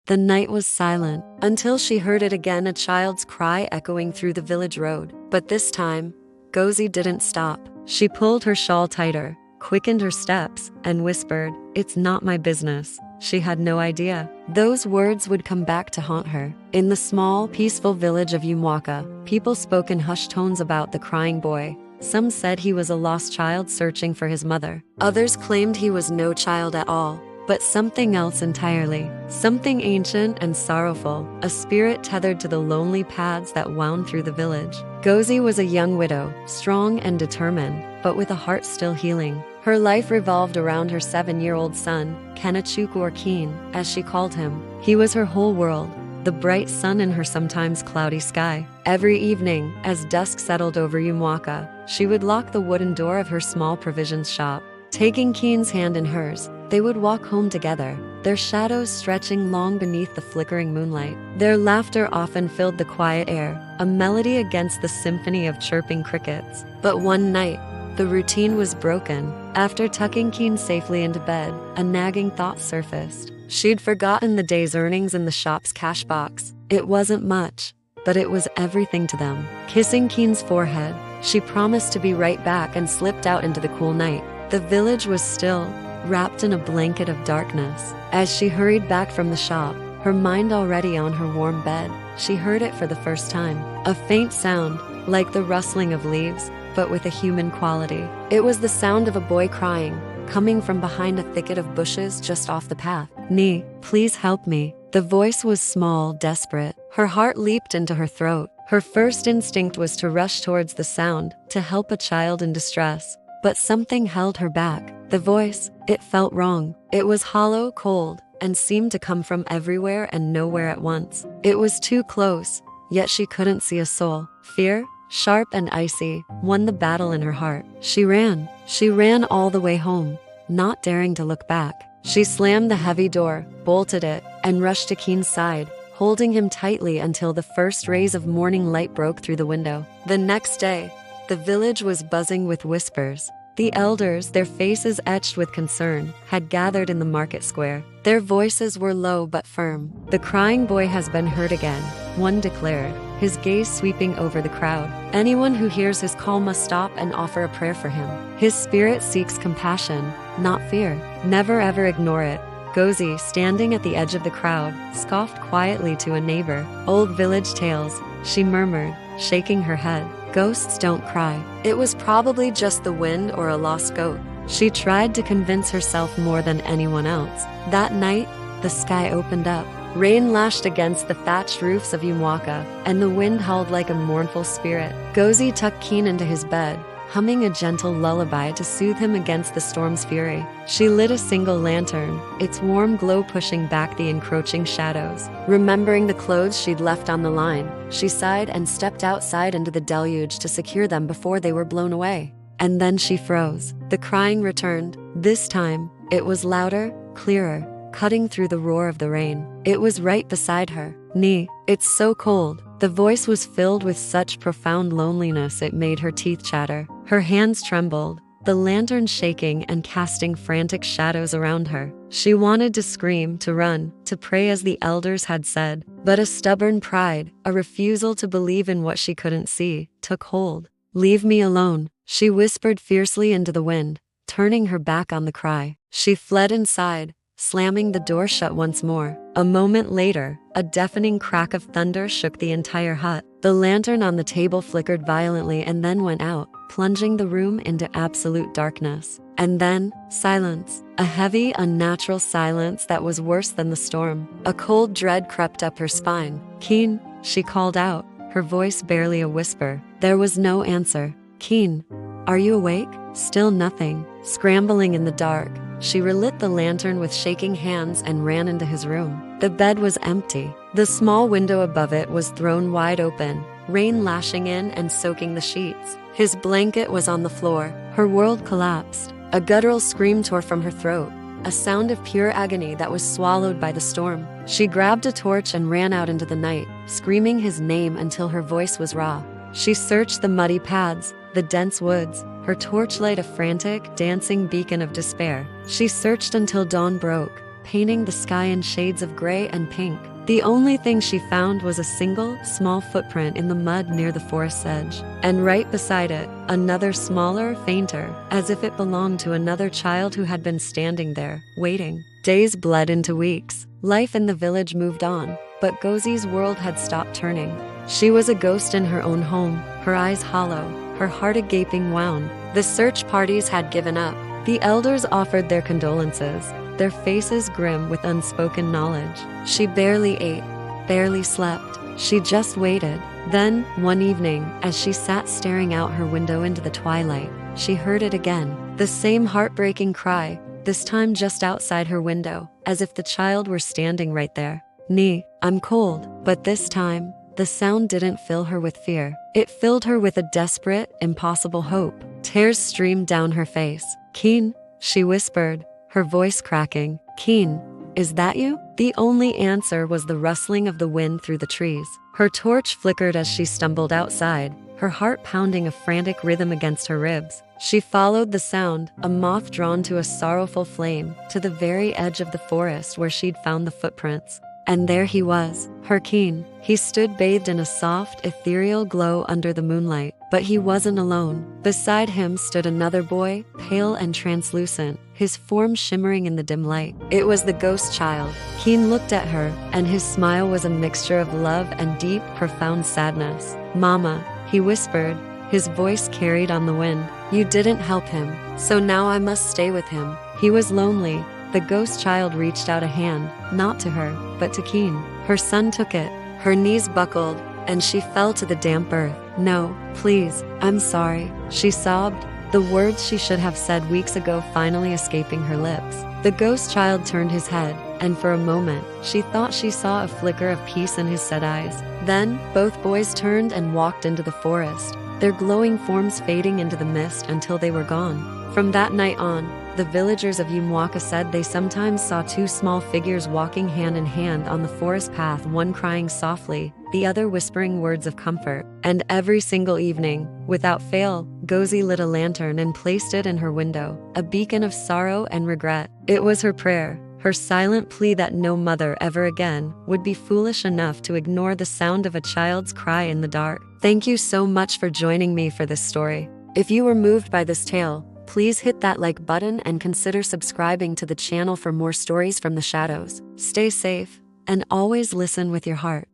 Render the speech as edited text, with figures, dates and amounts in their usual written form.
The night was silent until she heard it again, a child's cry echoing through the village road. But this time, Gozi didn't stop. She pulled her shawl tighter, quickened her steps, and whispered, "It's not my business." She had no idea those words would come back to haunt her. In the small, peaceful village of Umwaka, people spoke in hushed tones about the crying boy. Some said he was a lost child searching for his mother. Others claimed he was no child at all, but something else entirely. Something ancient and sorrowful, a spirit tethered to the lonely paths that wound through the village. Gozi was a young widow, strong and determined, but with a heart still healing. Her life revolved around her 7-year-old son, Kenachuk, or Keen, as she called him. He was her whole world, the bright sun in her sometimes cloudy sky. Every evening, as dusk settled over Umwaka, she would lock the wooden door of her small provisions shop. Taking Keen's hand in hers, they would walk home together, their shadows stretching long beneath the flickering moonlight. Their laughter often filled the quiet air, a melody against the symphony of chirping crickets. But one night, the routine was broken. After tucking Keen safely into bed, a nagging thought surfaced. She'd forgotten the day's earnings in the shop's cash box. It wasn't much, but it was everything to them. Kissing Keen's forehead, she promised to be right back and slipped out into the cool night. The village was still, wrapped in a blanket of darkness. As she hurried back from the shop, her mind already on her warm bed, she heard it for the first time. A faint sound, like the rustling of leaves, but with a human quality. It was the sound of a boy crying, coming from behind a thicket of bushes just off the path. "Nee, please help me." The voice was small, desperate. Her heart leaped into her throat. Her first instinct was to rush towards the sound, to help a child in distress. But something held her back. The voice, it felt wrong. It was hollow, cold, and seemed to come from everywhere and nowhere at once. It was too close, yet she couldn't see a soul. Fear, sharp and icy, won the battle in her heart. She ran all the way home, not daring to look back. She slammed the heavy door, bolted it, and rushed to Keen's side, holding him tightly until the first rays of morning light broke through the window. The next day, the village was buzzing with whispers. The elders, their faces etched with concern, had gathered in the market square. Their voices were low but firm. "The crying boy has been heard again," one declared, his gaze sweeping over the crowd. "Anyone who hears his call must stop and offer a prayer for him. His spirit seeks compassion, not fear. Never ever ignore it." Gozi, standing at the edge of the crowd, scoffed quietly to a neighbor. "Old village tales," she murmured, shaking her head. "Ghosts don't cry." It was probably just the wind or a lost goat. She tried to convince herself more than anyone else. That night, the sky opened up. Rain lashed against the thatched roofs of Umwaka, and the wind howled like a mournful spirit. Gozi tucked Keen into his bed, humming a gentle lullaby to soothe him against the storm's fury. She lit a single lantern, its warm glow pushing back the encroaching shadows. Remembering the clothes she'd left on the line, she sighed and stepped outside into the deluge to secure them before they were blown away. And then she froze. The crying returned. This time, it was louder, clearer, cutting through the roar of the rain. It was right beside her. "Nee, it's so cold." The voice was filled with such profound loneliness it made her teeth chatter. Her hands trembled, the lantern shaking and casting frantic shadows around her. She wanted to scream, to run, to pray as the elders had said, but a stubborn pride, a refusal to believe in what she couldn't see, took hold. "Leave me alone," she whispered fiercely into the wind, turning her back on the cry. She fled inside, slamming the door shut once more. A moment later, a deafening crack of thunder shook the entire hut. The lantern on the table flickered violently and then went out, plunging the room into absolute darkness. And then, silence. A heavy, unnatural silence that was worse than the storm. A cold dread crept up her spine. "Keen," she called out, her voice barely a whisper. There was no answer. "Keen, are you awake?" Still nothing. Scrambling in the dark, she relit the lantern with shaking hands and ran into his room. The bed was empty. The small window above it was thrown wide open, rain lashing in and soaking the sheets. His blanket was on the floor. Her world collapsed. A guttural scream tore from her throat, a sound of pure agony that was swallowed by the storm. She grabbed a torch and ran out into the night, screaming his name until her voice was raw. She searched the muddy paths, the dense woods, her torchlight a frantic, dancing beacon of despair. She searched until dawn broke, painting the sky in shades of gray and pink. The only thing she found was a single, small footprint in the mud near the forest's edge. And right beside it, another smaller, fainter, as if it belonged to another child who had been standing there, waiting. Days bled into weeks. Life in the village moved on, but Gozi's world had stopped turning. She was a ghost in her own home, her eyes hollow, her heart a gaping wound. The search parties had given up. The elders offered their condolences, their faces grim with unspoken knowledge. She barely ate, barely slept. She just waited. Then, one evening, as she sat staring out her window into the twilight, she heard it again. The same heartbreaking cry, this time just outside her window, as if the child were standing right there. "Nee, I'm cold." But this time, the sound didn't fill her with fear. It filled her with a desperate, impossible hope. Tears streamed down her face. "Keen," she whispered, her voice cracking. "Keen, is that you?" The only answer was the rustling of the wind through the trees. Her torch flickered as she stumbled outside, her heart pounding a frantic rhythm against her ribs. She followed the sound, a moth drawn to a sorrowful flame, to the very edge of the forest where she'd found the footprints. And there he was, her Keen. He stood bathed in a soft, ethereal glow under the moonlight. But he wasn't alone. Beside him stood another boy, pale and translucent, his form shimmering in the dim light. It was the ghost child. Keen looked at her, and his smile was a mixture of love and deep, profound sadness. "Mama," he whispered, his voice carried on the wind. "You didn't help him, so now I must stay with him." He was lonely. The ghost child reached out a hand, not to her, but to Keen. Her son took it. Her knees buckled, and she fell to the damp earth. "No, please, I'm sorry," she sobbed, the words she should have said weeks ago finally escaping her lips. The ghost child turned his head, and for a moment, she thought she saw a flicker of peace in his sad eyes. Then, both boys turned and walked into the forest, their glowing forms fading into the mist until they were gone. From that night on, the villagers of Umwaka said they sometimes saw two small figures walking hand in hand on the forest path, one crying softly, the other whispering words of comfort. And every single evening, without fail, Gozi lit a lantern and placed it in her window, a beacon of sorrow and regret. It was her prayer, her silent plea that no mother ever again would be foolish enough to ignore the sound of a child's cry in the dark. Thank you so much for joining me for this story. If you were moved by this tale, please hit that like button and consider subscribing to the channel for more stories from the shadows. Stay safe, and always listen with your heart.